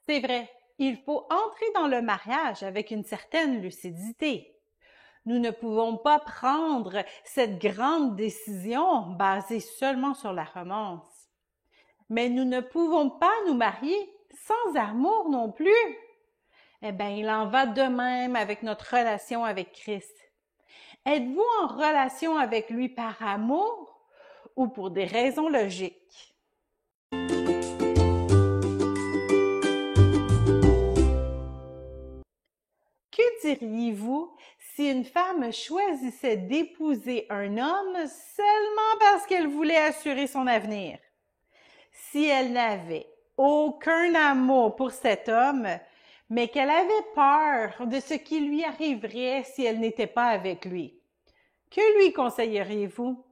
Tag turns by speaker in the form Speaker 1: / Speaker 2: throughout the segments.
Speaker 1: C'est vrai, il faut entrer dans le mariage avec une certaine lucidité. Nous ne pouvons pas prendre cette grande décision basée seulement sur la romance. Mais nous ne pouvons pas nous marier sans amour non plus. Eh bien, il en va de même avec notre relation avec Christ. Êtes-vous en relation avec lui par amour ou pour des raisons logiques? Que diriez-vous si une femme choisissait d'épouser un homme seulement parce qu'elle voulait assurer son avenir? Si elle n'avait aucun amour pour cet homme, mais qu'elle avait peur de ce qui lui arriverait si elle n'était pas avec lui, que lui conseilleriez-vous?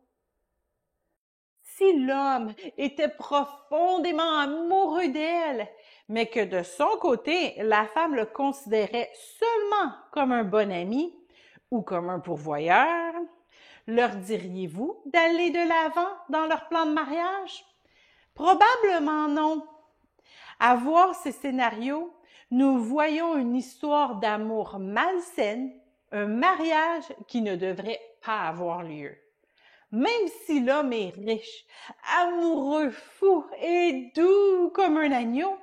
Speaker 1: Si l'homme était profondément amoureux d'elle, mais que de son côté, la femme le considérait seulement comme un bon ami ou comme un pourvoyeur, leur diriez-vous d'aller de l'avant dans leur plan de mariage? Probablement non. À voir ces scénarios, nous voyons une histoire d'amour malsaine, un mariage qui ne devrait pas avoir lieu. Même si l'homme est riche, amoureux, fou et doux comme un agneau,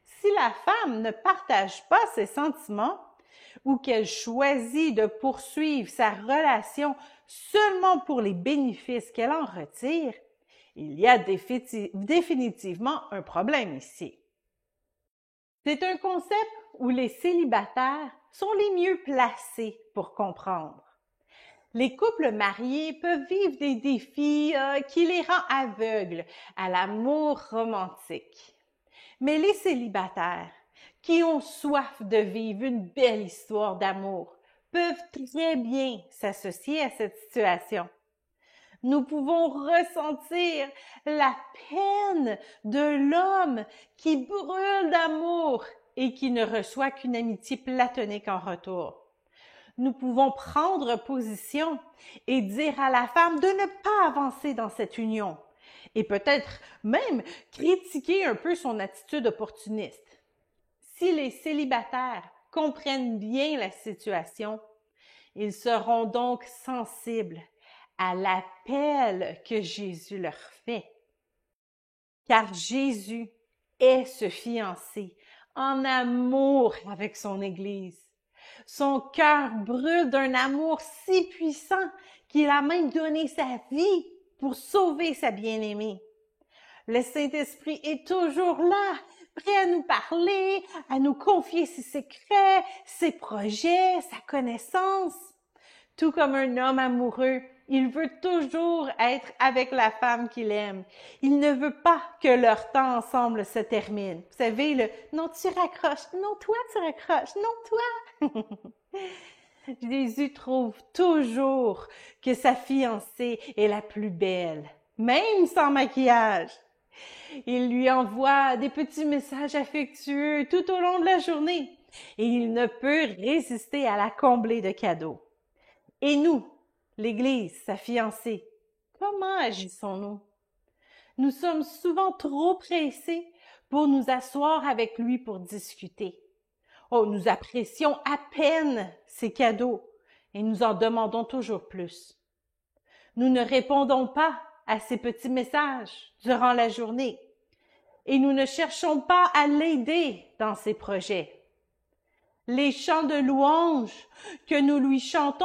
Speaker 1: si la femme ne partage pas ses sentiments ou qu'elle choisit de poursuivre sa relation seulement pour les bénéfices qu'elle en retire, il y a définitivement un problème ici. C'est un concept où les célibataires sont les mieux placés pour comprendre. Les couples mariés peuvent vivre des défis qui les rendent aveugles à l'amour romantique. Mais les célibataires qui ont soif de vivre une belle histoire d'amour peuvent très bien s'associer à cette situation. Nous pouvons ressentir la peine de l'homme qui brûle d'amour et qui ne reçoit qu'une amitié platonique en retour. Nous pouvons prendre position et dire à la femme de ne pas avancer dans cette union et peut-être même critiquer un peu son attitude opportuniste. Si les célibataires comprennent bien la situation, ils seront donc sensibles à l'appel que Jésus leur fait. Car Jésus est ce fiancé en amour avec son Église. Son cœur brûle d'un amour si puissant qu'il a même donné sa vie pour sauver sa bien-aimée. Le Saint-Esprit est toujours là, prêt à nous parler, à nous confier ses secrets, ses projets, sa connaissance. Tout comme un homme amoureux, il veut toujours être avec la femme qu'il aime. Il ne veut pas que leur temps ensemble se termine. Vous savez, le « non, tu raccroches, non, toi, tu raccroches, non, toi! » Jésus trouve toujours que sa fiancée est la plus belle, même sans maquillage. Il lui envoie des petits messages affectueux tout au long de la journée et il ne peut résister à la combler de cadeaux. Et nous, l'Église, sa fiancée, comment agissons-nous? Nous sommes souvent trop pressés pour nous asseoir avec lui pour discuter. Oh, nous apprécions à peine ses cadeaux et nous en demandons toujours plus. Nous ne répondons pas à ses petits messages durant la journée et nous ne cherchons pas à l'aider dans ses projets. Les chants de louange que nous lui chantons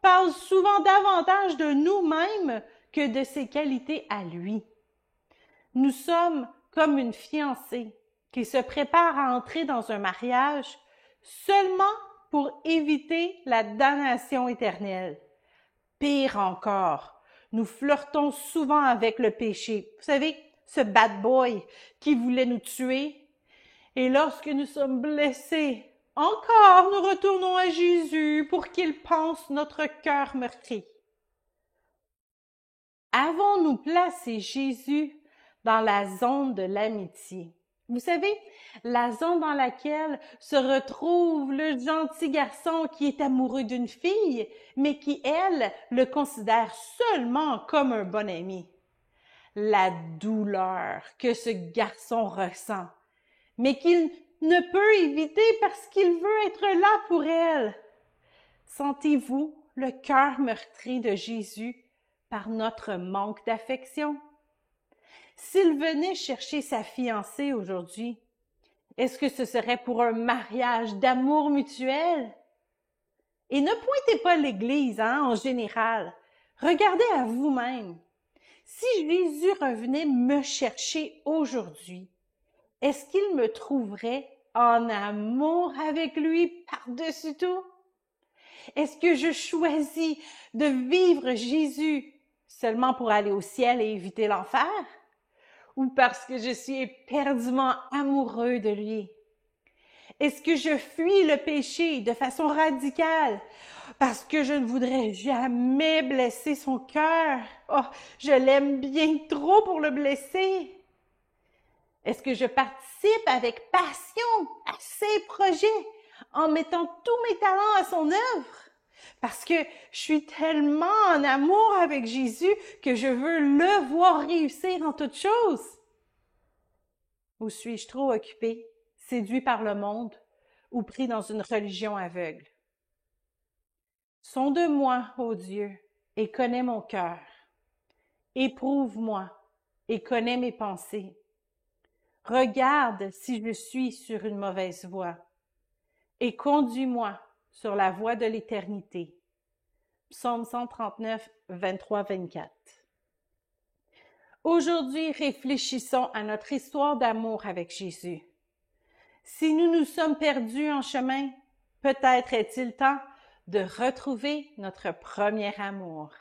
Speaker 1: parlent souvent davantage de nous-mêmes que de ses qualités à lui. Nous sommes comme une fiancée qui se prépare à entrer dans un mariage seulement pour éviter la damnation éternelle. Pire encore, nous flirtons souvent avec le péché. Vous savez, ce bad boy qui voulait nous tuer. Et lorsque nous sommes blessés, encore nous retournons à Jésus pour qu'il pense notre cœur meurtri. Avons-nous placé Jésus dans la zone de l'amitié? Vous savez, la zone dans laquelle se retrouve le gentil garçon qui est amoureux d'une fille, mais qui, elle, le considère seulement comme un bon ami. La douleur que ce garçon ressent, mais qu'il ne peut éviter parce qu'il veut être là pour elle. Sentez-vous le cœur meurtri de Jésus par notre manque d'affection? S'il venait chercher sa fiancée aujourd'hui, est-ce que ce serait pour un mariage d'amour mutuel? Et ne pointez pas l'Église, en général. Regardez à vous-même. Si Jésus revenait me chercher aujourd'hui, est-ce qu'il me trouverait en amour avec lui par-dessus tout? Est-ce que je choisis de vivre Jésus seulement pour aller au ciel et éviter l'enfer? Ou parce que je suis éperdument amoureux de lui? Est-ce que je fuis le péché de façon radicale parce que je ne voudrais jamais blesser son cœur? Oh, je l'aime bien trop pour le blesser. Est-ce que je participe avec passion à ses projets en mettant tous mes talents à son œuvre? Parce que je suis tellement en amour avec Jésus que je veux le voir réussir en toutes choses. Ou suis-je trop occupé, séduit par le monde ou pris dans une religion aveugle? Sonde-moi, ô Dieu, et connais mon cœur. Éprouve-moi et connais mes pensées. Regarde si je suis sur une mauvaise voie et conduis-moi sur la voie de l'éternité. Psaume 139, 23-24. Aujourd'hui, réfléchissons à notre histoire d'amour avec Jésus. Si nous nous sommes perdus en chemin, peut-être est-il temps de retrouver notre premier amour.